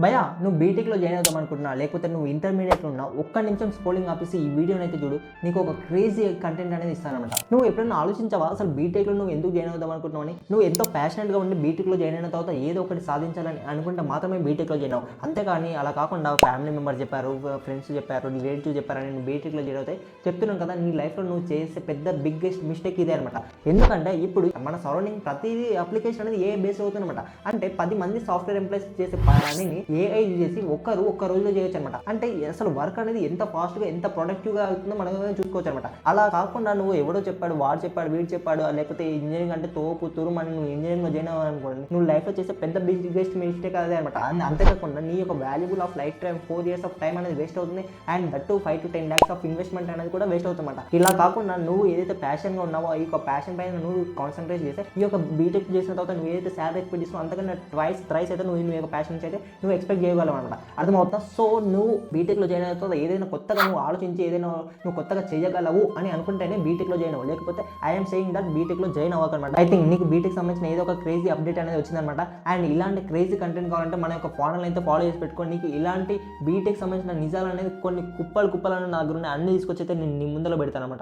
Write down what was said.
భయ్యా నువ్వు బీటెక్లో జాయిన్ అవుదాం అనుకుంటున్నా, లేకపోతే నువ్వు ఇంటర్మీడియట్లో ఉన్నా, ఒక్క నిమిషం స్క్రోలింగ్ ఆపేసి ఈ వీడియోని అయితే చూడు, నీకు ఒక క్రేజీ కంటెంట్ అనేది ఇస్తానమాట. నువ్వు ఎప్పుడైనా ఆలోచించావా అసలు బీటెక్లో నువ్వు ఎందుకు జాయిన్ అవుదాం అనుకుంటున్నావు అని? నువ్వు ఎంతో ప్యాషనెట్గా ఉండి బీటెక్లో జాయిన్ అయిన తర్వాత ఏదో ఒకటి సాధించాలని అనుకుంటే మాత్రమే బీటెక్లో జాయిన్ అవ్వు. అంతేకాని అలా కాకుండా ఫ్యామిలీ మెంబర్ చెప్పారు, ఫ్రెండ్స్ చెప్పారు, రిలేటివ్ చెప్పారని నేను బీటెక్లో జాయిన్ అవుతాయి చెప్తున్నాను కదా. నీ లైఫ్లో నువ్వు చేసే పెద్ద బిగ్గెస్ట్ మిస్టేక్ ఇదే అనమాట. ఎందుకంటే ఇప్పుడు మన సరౌండింగ్ ప్రతిదీ అప్లికేషన్ అనేది ఏ బేస్ అవుతుందన్నమాట. అంటే 10 మంది సాఫ్ట్వేర్ ఎంప్లాయీస్ చేసే పనిని ఏఐ చేసి ఒక్క రోజులో చేయొచ్చు అనమాట. అంటే అసలు వర్క్ అనేది ఎంత ఫాస్ట్గా ఎంత ప్రొడక్టివ్గా అవుతుందో మనం చూసుకోవచ్చు అనమాట. అలా కాకుండా నువ్వు ఎవడో చెప్పాడు, వాడు చెప్పాడు, వీడు చెప్పాడు, లేకపోతే ఇంజనీరింగ్ అంటే తోపు తురుమని నువ్వు ఇంజనీరింగ్లో జాయిన్ అవ్వాలనుకోండి, నువ్వు లైఫ్లో చేసే పెద్ద బిగ్గెస్ట్ మిస్టేక్ అదే అనమాట. అంతేకాకుండా నీ యొక్క valuable of life time 4 years of time అనేది వేస్ట్ అవుతుంది. And that 5 to 10 lakhs of investment అనేది కూడా వేస్ట్ అవుతుందన్నమాట. ఇలా కాకుండా నువ్వు ఏదైతే ప్యాషన్గా ఉన్నావో ఈ యొక్క ప్యాషన్ పైన నువ్వు కాన్సన్ట్రేట్ చేస్తే ఈ యొక్క బీటెక్ చేసిన తర్వాత నువ్వు ఏదైతే శాలరీ ఎక్స్పెక్ట్ చేస్తున్నావు అంతకన్నా థ్రైస్ అయితే నువ్వు యొక్క ప్యాషన్ అయితే నువ్వు ఎక్స్పెక్ట్ చేయగలవు అనమాట. అర్థమవుతా? సో నువ్వు బీటెక్లో జాయిన్ అయిన తర్వాత ఏదైనా కొత్తగా నువ్వు ఆలోచించి ఏదైనా నువ్వు కొత్తగా చేయగలవు అని అనుకుంటేనే బీటెక్లో జాయిన్ అవ్వు. లేకపోతే ఐఎమ్ సేయింగ్ దట్ బీటెక్లో జాయిన్ అవ్వకనమాట. ఐ థింక్ నీకు బీటెక్ సంబంధించిన ఏదో ఒక క్రేజీ అప్డేట్ అనేది వచ్చిందనమాట. అండ్ ఇలాంటి క్రేజీ కంటెంట్ కావాలంటే మన యొక్క ఛానల్ అయితే ఫాలో చేసి పెట్టుకొని నీకు ఇలాంటి బీటెక్ సంబంధించిన నిజాలు అనేది కొన్ని కుప్పలు అనేది నా గురించి అన్ని తీసుకొచ్చి అయితే నేను నీ ముందర పెడతాను అనమాట.